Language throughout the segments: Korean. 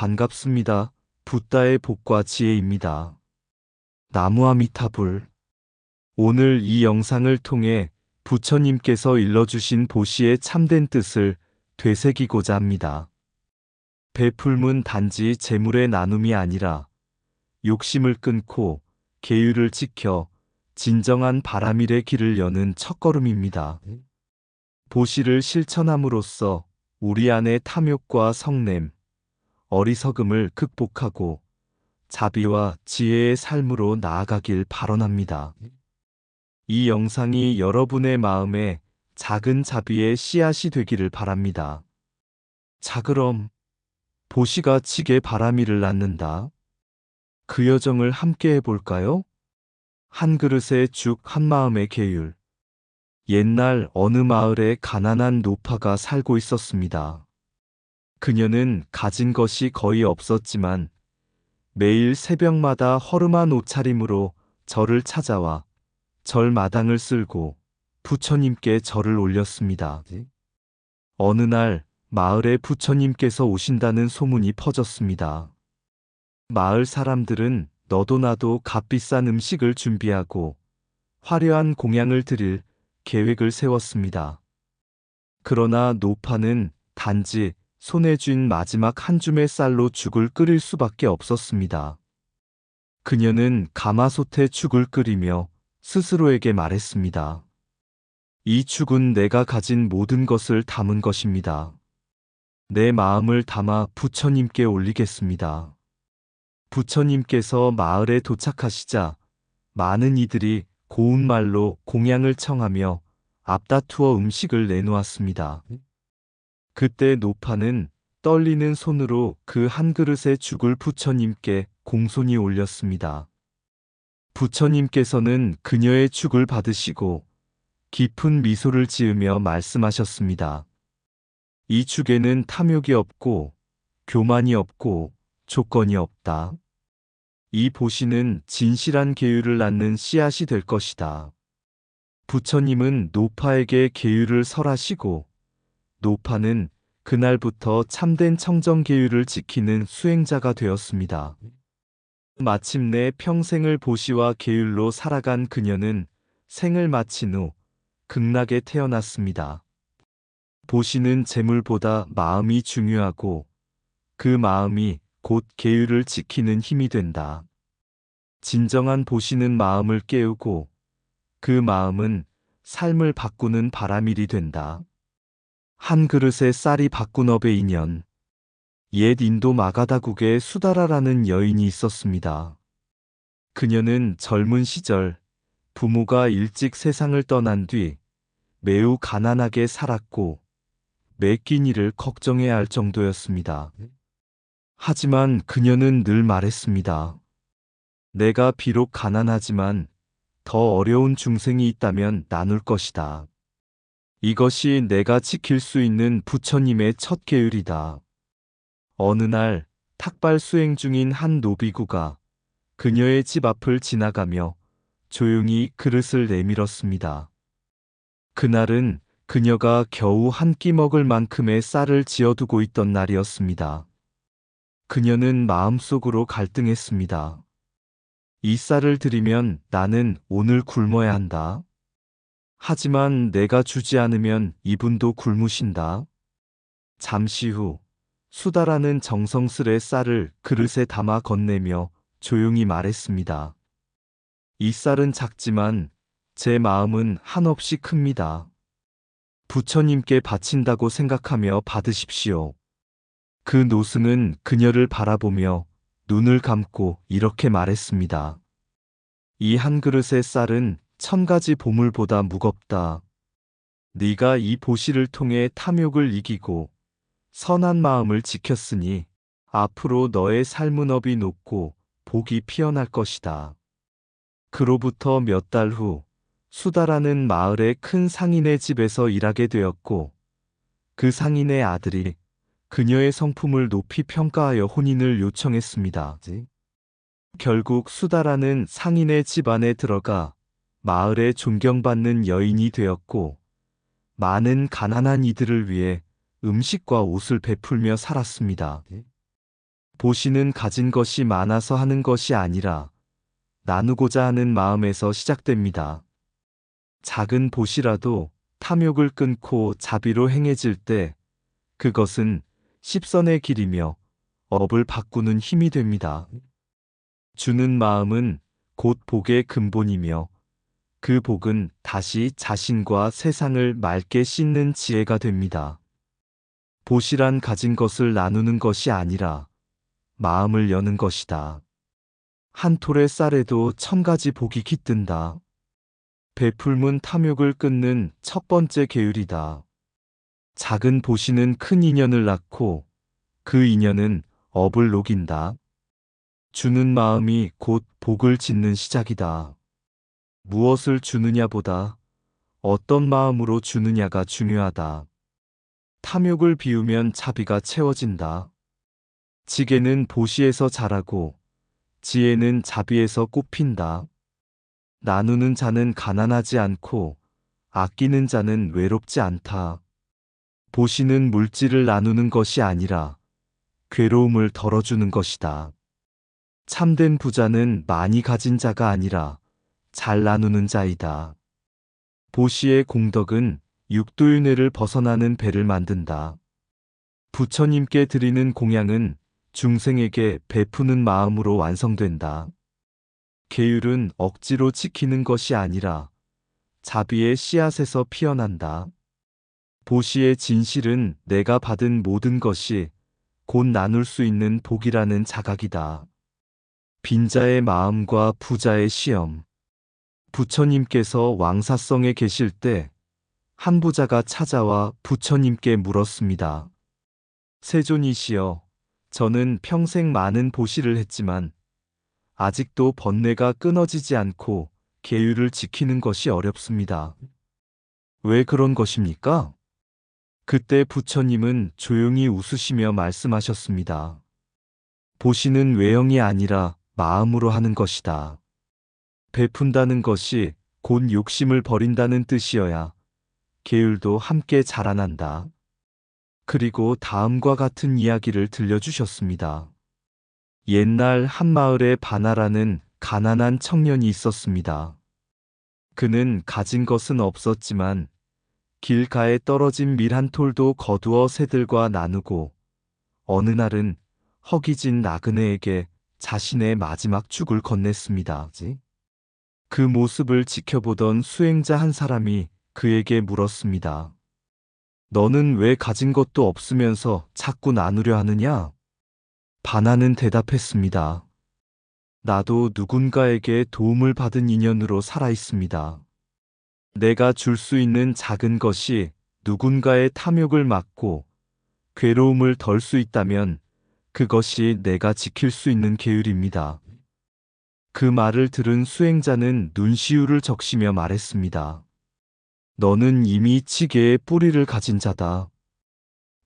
반갑습니다. 붓다의 복과 지혜입니다. 나무아미타불. 오늘 이 영상을 통해 부처님께서 일러주신 보시의 참된 뜻을 되새기고자 합니다. 베풀문 단지 재물의 나눔이 아니라 욕심을 끊고 계율을 지켜 진정한 바라밀의 길을 여는 첫걸음입니다. 보시를 실천함으로써 우리 안의 탐욕과 성냄, 어리석음을 극복하고 자비와 지혜의 삶으로 나아가길 발언합니다. 이 영상이 여러분의 마음에 작은 자비의 씨앗이 되기를 바랍니다. 자, 그럼 보시가 찌개 바라밀을 낳는다. 그 여정을 함께 해볼까요? 한 그릇의 죽 한 마음의 계율. 옛날 어느 마을에 가난한 노파가 살고 있었습니다. 그녀는 가진 것이 거의 없었지만 매일 새벽마다 허름한 옷차림으로 절을 찾아와 절 마당을 쓸고 부처님께 절을 올렸습니다. 어느 날 마을에 부처님께서 오신다는 소문이 퍼졌습니다. 마을 사람들은 너도 나도 값비싼 음식을 준비하고 화려한 공양을 드릴 계획을 세웠습니다. 그러나 노파는 단지 손에 쥔 마지막 한 줌의 쌀로 죽을 끓일 수밖에 없었습니다. 그녀는 가마솥에 죽을 끓이며 스스로에게 말했습니다. 이 죽은 내가 가진 모든 것을 담은 것입니다. 내 마음을 담아 부처님께 올리겠습니다. 부처님께서 마을에 도착하시자 많은 이들이 고운 말로 공양을 청하며 앞다투어 음식을 내놓았습니다. 그때 노파는 떨리는 손으로 그 한 그릇의 죽을 부처님께 공손히 올렸습니다. 부처님께서는 그녀의 죽을 받으시고 깊은 미소를 지으며 말씀하셨습니다. 이 죽에는 탐욕이 없고 교만이 없고 조건이 없다. 이 보시는 진실한 계율을 낳는 씨앗이 될 것이다. 부처님은 노파에게 계율을 설하시고 노파는 그날부터 참된 청정계율을 지키는 수행자가 되었습니다. 마침내 평생을 보시와 계율로 살아간 그녀는 생을 마친 후 극락에 태어났습니다. 보시는 재물보다 마음이 중요하고 그 마음이 곧 계율을 지키는 힘이 된다. 진정한 보시는 마음을 깨우고 그 마음은 삶을 바꾸는 바라밀이 된다. 한 그릇의 쌀이 바꾼 업의 인연. 옛 인도 마가다국에 수다라라는 여인이 있었습니다. 그녀는 젊은 시절 부모가 일찍 세상을 떠난 뒤 매우 가난하게 살았고 매 끼 일을 걱정해야 할 정도였습니다. 하지만 그녀는 늘 말했습니다. 내가 비록 가난하지만 더 어려운 중생이 있다면 나눌 것이다. 이것이 내가 지킬 수 있는 부처님의 첫 계율이다. 어느 날 탁발 수행 중인 한 노비구가 그녀의 집 앞을 지나가며 조용히 그릇을 내밀었습니다. 그날은 그녀가 겨우 한 끼 먹을 만큼의 쌀을 지어두고 있던 날이었습니다. 그녀는 마음속으로 갈등했습니다. 이 쌀을 드리면 나는 오늘 굶어야 한다. 하지만 내가 주지 않으면 이분도 굶으신다. 잠시 후 수다라는 정성스레 쌀을 그릇에 담아 건네며 조용히 말했습니다. 이 쌀은 작지만 제 마음은 한없이 큽니다. 부처님께 바친다고 생각하며 받으십시오. 그 노승은 그녀를 바라보며 눈을 감고 이렇게 말했습니다. 이 한 그릇의 쌀은 1000가지 보물보다 무겁다. 네가 이 보시를 통해 탐욕을 이기고 선한 마음을 지켰으니 앞으로 너의 삶은 업이 높고 복이 피어날 것이다. 그로부터 몇 달 후 수다라는 마을의 큰 상인의 집에서 일하게 되었고 그 상인의 아들이 그녀의 성품을 높이 평가하여 혼인을 요청했습니다. 결국 수다라는 상인의 집 안에 들어가 마을에 존경받는 여인이 되었고 많은 가난한 이들을 위해 음식과 옷을 베풀며 살았습니다. 보시는 가진 것이 많아서 하는 것이 아니라 나누고자 하는 마음에서 시작됩니다. 작은 보시라도 탐욕을 끊고 자비로 행해질 때 그것은 십선의 길이며 업을 바꾸는 힘이 됩니다. 주는 마음은 곧 복의 근본이며 그 복은 다시 자신과 세상을 맑게 씻는 지혜가 됩니다. 보시란 가진 것을 나누는 것이 아니라 마음을 여는 것이다. 한 톨의 쌀에도 1000가지 복이 깃든다. 베풀문 탐욕을 끊는 첫 번째 계율이다. 작은 보시는 큰 인연을 낳고 그 인연은 업을 녹인다. 주는 마음이 곧 복을 짓는 시작이다. 무엇을 주느냐보다 어떤 마음으로 주느냐가 중요하다. 탐욕을 비우면 자비가 채워진다. 지게는 보시에서 자라고 지혜는 자비에서 꽃핀다. 나누는 자는 가난하지 않고 아끼는 자는 외롭지 않다. 보시는 물질을 나누는 것이 아니라 괴로움을 덜어주는 것이다. 참된 부자는 많이 가진 자가 아니라 잘 나누는 자이다. 보시의 공덕은 육도윤회를 벗어나는 배를 만든다. 부처님께 드리는 공양은 중생에게 베푸는 마음으로 완성된다. 계율은 억지로 지키는 것이 아니라 자비의 씨앗에서 피어난다. 보시의 진실은 내가 받은 모든 것이 곧 나눌 수 있는 복이라는 자각이다. 빈자의 마음과 부자의 시험. 부처님께서 왕사성에 계실 때 한 부자가 찾아와 부처님께 물었습니다. 세존이시여, 저는 평생 많은 보시를 했지만 아직도 번뇌가 끊어지지 않고 계율을 지키는 것이 어렵습니다. 왜 그런 것입니까? 그때 부처님은 조용히 웃으시며 말씀하셨습니다. 보시는 외형이 아니라 마음으로 하는 것이다. 베푼다는 것이 곧 욕심을 버린다는 뜻이어야 계율도 함께 자라난다. 그리고 다음과 같은 이야기를 들려주셨습니다. 옛날 한 마을에 바나라는 가난한 청년이 있었습니다. 그는 가진 것은 없었지만 길가에 떨어진 밀 한 톨도 거두어 새들과 나누고 어느 날은 허기진 나그네에게 자신의 마지막 죽을 건넸습니다. 그 모습을 지켜보던 수행자 한 사람이 그에게 물었습니다. 너는 왜 가진 것도 없으면서 자꾸 나누려 하느냐? 바나는 대답했습니다. 나도 누군가에게 도움을 받은 인연으로 살아 있습니다. 내가 줄 수 있는 작은 것이 누군가의 탐욕을 막고 괴로움을 덜 수 있다면 그것이 내가 지킬 수 있는 계율입니다. 그 말을 들은 수행자는 눈시울을 적시며 말했습니다. 너는 이미 지게의 뿌리를 가진 자다.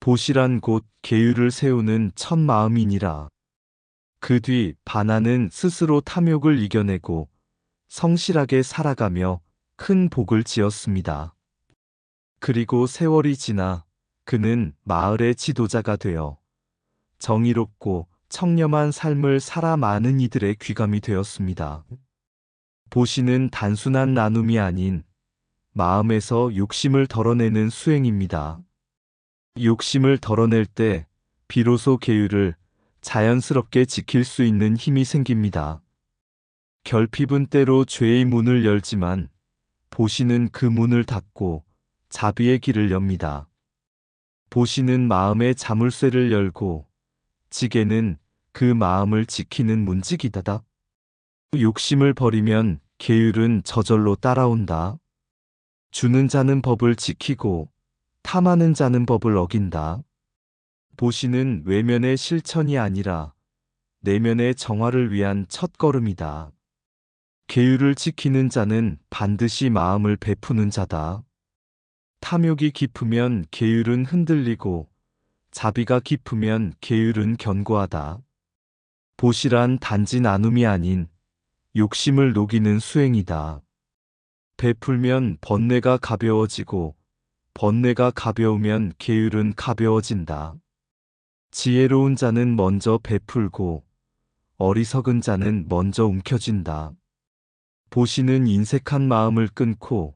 보시란 곧 계율을 세우는 첫 마음이니라. 그 뒤 바나는 스스로 탐욕을 이겨내고 성실하게 살아가며 큰 복을 지었습니다. 그리고 세월이 지나 그는 마을의 지도자가 되어 정의롭고 청렴한 삶을 살아 많은 이들의 귀감이 되었습니다. 보시는 단순한 나눔이 아닌 마음에서 욕심을 덜어내는 수행입니다. 욕심을 덜어낼 때 비로소 계율을 자연스럽게 지킬 수 있는 힘이 생깁니다. 결핍은 때로 죄의 문을 열지만 보시는 그 문을 닫고 자비의 길을 엽니다. 보시는 마음의 자물쇠를 열고 지게는 그 마음을 지키는 문지기다다. 욕심을 버리면 계율은 저절로 따라온다. 주는 자는 법을 지키고 탐하는 자는 법을 어긴다. 보시는 외면의 실천이 아니라 내면의 정화를 위한 첫걸음이다. 계율을 지키는 자는 반드시 마음을 베푸는 자다. 탐욕이 깊으면 계율은 흔들리고 자비가 깊으면 계율은 견고하다. 보시란 단지 나눔이 아닌 욕심을 녹이는 수행이다. 베풀면 번뇌가 가벼워지고 번뇌가 가벼우면 계율은 가벼워진다. 지혜로운 자는 먼저 베풀고 어리석은 자는 먼저 움켜쥔다. 보시는 인색한 마음을 끊고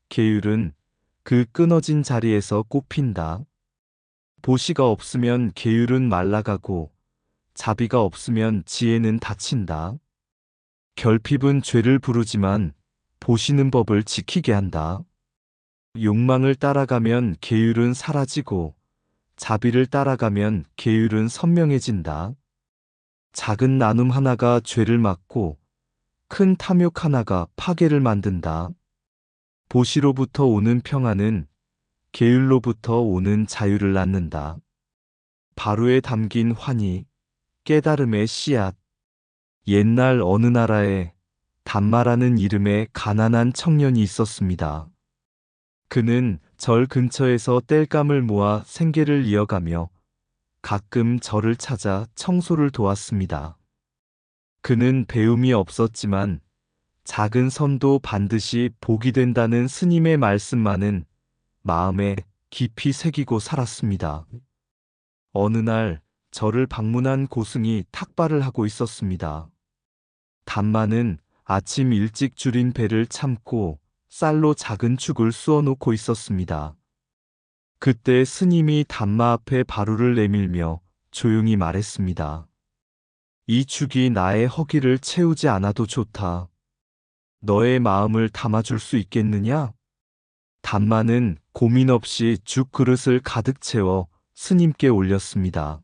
계율은 그 끊어진 자리에서 꼽힌다. 보시가 없으면 계율은 말라가고 자비가 없으면 지혜는 다친다. 결핍은 죄를 부르지만 보시는 법을 지키게 한다. 욕망을 따라가면 계율은 사라지고 자비를 따라가면 계율은 선명해진다. 작은 나눔 하나가 죄를 막고 큰 탐욕 하나가 파괴를 만든다. 보시로부터 오는 평안은 계율로부터 오는 자유를 낳는다. 바로에 담긴 환희, 깨달음의 씨앗. 옛날 어느 나라에 단마라는 이름의 가난한 청년이 있었습니다. 그는 절 근처에서 땔감을 모아 생계를 이어가며 가끔 절을 찾아 청소를 도왔습니다. 그는 배움이 없었지만 작은 선도 반드시 복이 된다는 스님의 말씀만은 마음에 깊이 새기고 살았습니다. 어느 날 절을 방문한 고승이 탁발을 하고 있었습니다. 단마는 아침 일찍 줄인 배를 참고 쌀로 작은 축을 쑤어 놓고 있었습니다. 그때 스님이 단마 앞에 바루를 내밀며 조용히 말했습니다. 이 축이 나의 허기를 채우지 않아도 좋다. 너의 마음을 담아줄 수 있겠느냐? 단마는 고민 없이 죽 그릇을 가득 채워 스님께 올렸습니다.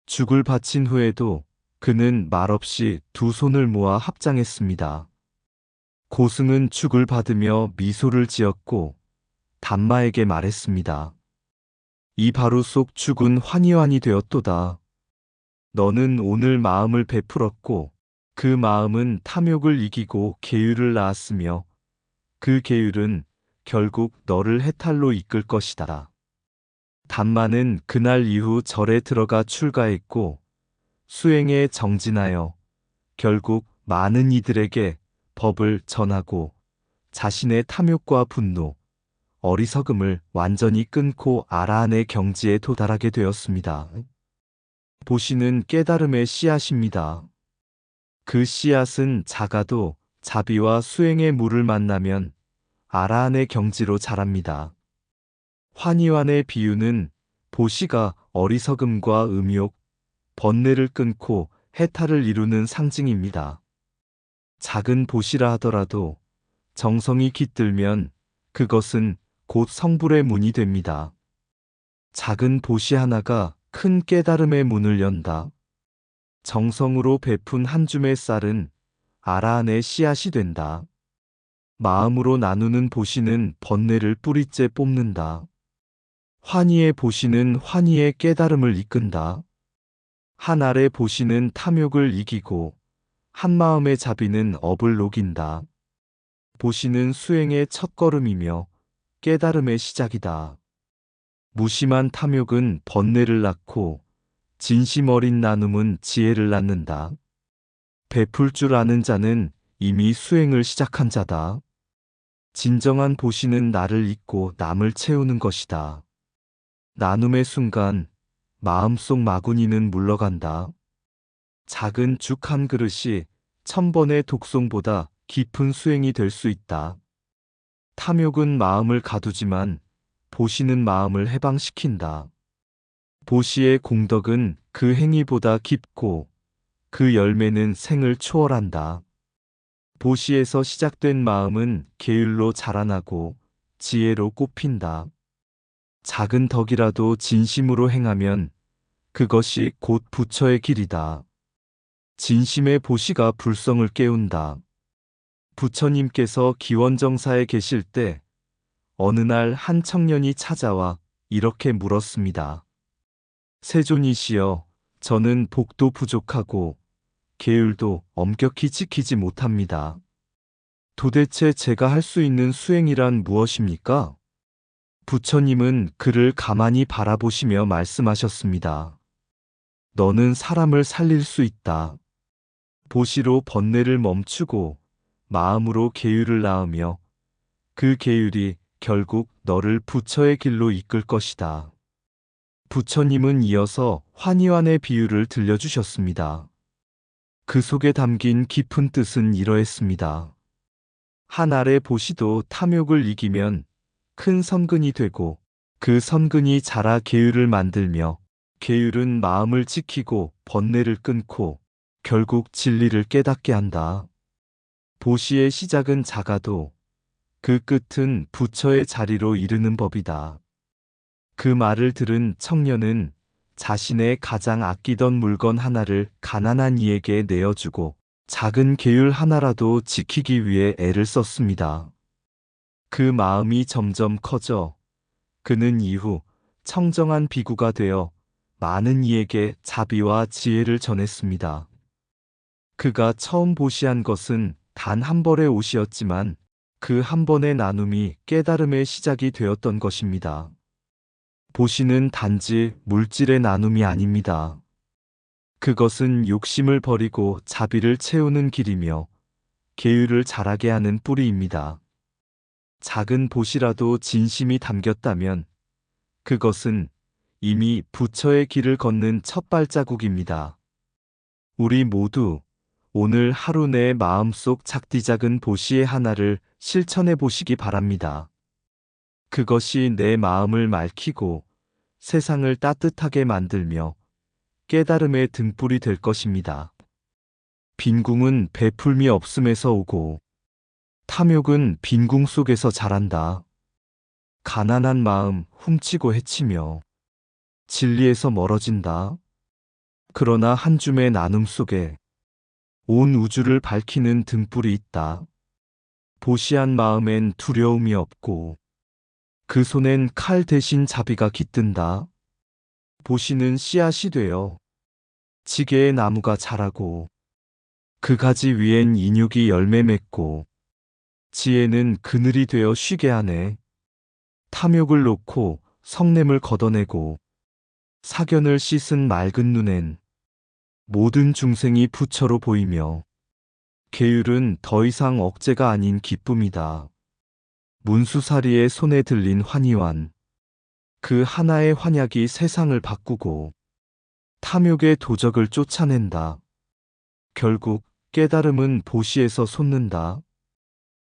죽을 바친 후에도 그는 말없이 두 손을 모아 합장했습니다. 고승은 죽을 받으며 미소를 지었고 단마에게 말했습니다. 이 바루 속 죽은 환희환이 되었도다. 너는 오늘 마음을 베풀었고 그 마음은 탐욕을 이기고 계율을 낳았으며 그 계율은 결국 너를 해탈로 이끌 것이다. 단마는 그날 이후 절에 들어가 출가했고 수행에 정진하여 결국 많은 이들에게 법을 전하고 자신의 탐욕과 분노, 어리석음을 완전히 끊고 아라한의 경지에 도달하게 되었습니다. 보시는 깨달음의 씨앗입니다. 그 씨앗은 작아도 자비와 수행의 물을 만나면 아라한의 경지로 자랍니다. 환희환의 비유는 보시가 어리석음과 음욕, 번뇌를 끊고 해탈을 이루는 상징입니다. 작은 보시라 하더라도 정성이 깃들면 그것은 곧 성불의 문이 됩니다. 작은 보시 하나가 큰 깨달음의 문을 연다. 정성으로 베푼 한 줌의 쌀은 아라한의 씨앗이 된다. 마음으로 나누는 보시는 번뇌를 뿌리째 뽑는다. 환희의 보시는 환희의 깨달음을 이끈다. 한 알의 보시는 탐욕을 이기고 한 마음의 자비는 업을 녹인다. 보시는 수행의 첫걸음이며 깨달음의 시작이다. 무심한 탐욕은 번뇌를 낳고 진심 어린 나눔은 지혜를 낳는다. 베풀 줄 아는 자는 이미 수행을 시작한 자다. 진정한 보시는 나를 잊고 남을 채우는 것이다. 나눔의 순간 마음속 마구니는 물러간다. 작은 죽 한 그릇이 1000번의 독송보다 깊은 수행이 될 수 있다. 탐욕은 마음을 가두지만 보시는 마음을 해방시킨다. 보시의 공덕은 그 행위보다 깊고 그 열매는 생을 초월한다. 보시에서 시작된 마음은 계율로 자라나고 지혜로 꽃핀다. 작은 덕이라도 진심으로 행하면 그것이 곧 부처의 길이다. 진심의 보시가 불성을 깨운다. 부처님께서 기원정사에 계실 때 어느 날 한 청년이 찾아와 이렇게 물었습니다. 세존이시여, 저는 복도 부족하고 계율도 엄격히 지키지 못합니다. 도대체 제가 할 수 있는 수행이란 무엇입니까? 부처님은 그를 가만히 바라보시며 말씀하셨습니다. 너는 사람을 살릴 수 있다. 보시로 번뇌를 멈추고 마음으로 계율을 낳으며 그 계율이 결국 너를 부처의 길로 이끌 것이다. 부처님은 이어서 환희환의 비유를 들려주셨습니다. 그 속에 담긴 깊은 뜻은 이러했습니다. 한 알의 보시도 탐욕을 이기면 큰 선근이 되고 그 선근이 자라 계율을 만들며 계율은 마음을 지키고 번뇌를 끊고 결국 진리를 깨닫게 한다. 보시의 시작은 작아도 그 끝은 부처의 자리로 이르는 법이다. 그 말을 들은 청년은 자신의 가장 아끼던 물건 하나를 가난한 이에게 내어주고 작은 계율 하나라도 지키기 위해 애를 썼습니다. 그 마음이 점점 커져 그는 이후 청정한 비구가 되어 많은 이에게 자비와 지혜를 전했습니다. 그가 처음 보시한 것은 단 한 벌의 옷이었지만 그 한 번의 나눔이 깨달음의 시작이 되었던 것입니다. 보시는 단지 물질의 나눔이 아닙니다. 그것은 욕심을 버리고 자비를 채우는 길이며 계율을 자라게 하는 뿌리입니다. 작은 보시라도 진심이 담겼다면 그것은 이미 부처의 길을 걷는 첫 발자국입니다. 우리 모두 오늘 하루 내 마음속 작디작은 보시의 하나를 실천해 보시기 바랍니다. 그것이 내 마음을 맑히고 세상을 따뜻하게 만들며 깨달음의 등불이 될 것입니다. 빈궁은 베풀미 없음에서 오고 탐욕은 빈궁 속에서 자란다. 가난한 마음 훔치고 해치며 진리에서 멀어진다. 그러나 한 줌의 나눔 속에 온 우주를 밝히는 등불이 있다. 보시한 마음엔 두려움이 없고 그 손엔 칼 대신 자비가 깃든다. 보시는 씨앗이 되어 지게의 나무가 자라고 그 가지 위엔 인육이 열매 맺고 지혜는 그늘이 되어 쉬게 하네. 탐욕을 놓고 성냄을 걷어내고 사견을 씻은 맑은 눈엔 모든 중생이 부처로 보이며 계율은 더 이상 억제가 아닌 기쁨이다. 문수사리의 손에 들린 환희환. 그 하나의 환약이 세상을 바꾸고 탐욕의 도적을 쫓아낸다. 결국 깨달음은 보시에서 솟는다.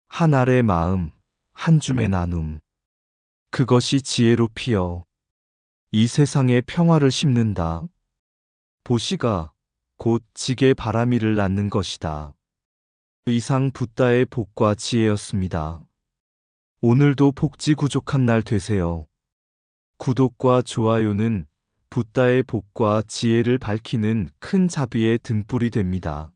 한 알의 마음, 한 줌의 나눔. 그것이 지혜로 피어 이 세상에 평화를 심는다. 보시가 곧 지게 바라미를 낳는 것이다. 이상 붓다의 복과 지혜였습니다. 오늘도 복지구족한 날 되세요. 구독과 좋아요는 붓다의 복과 지혜를 밝히는 큰 자비의 등불이 됩니다.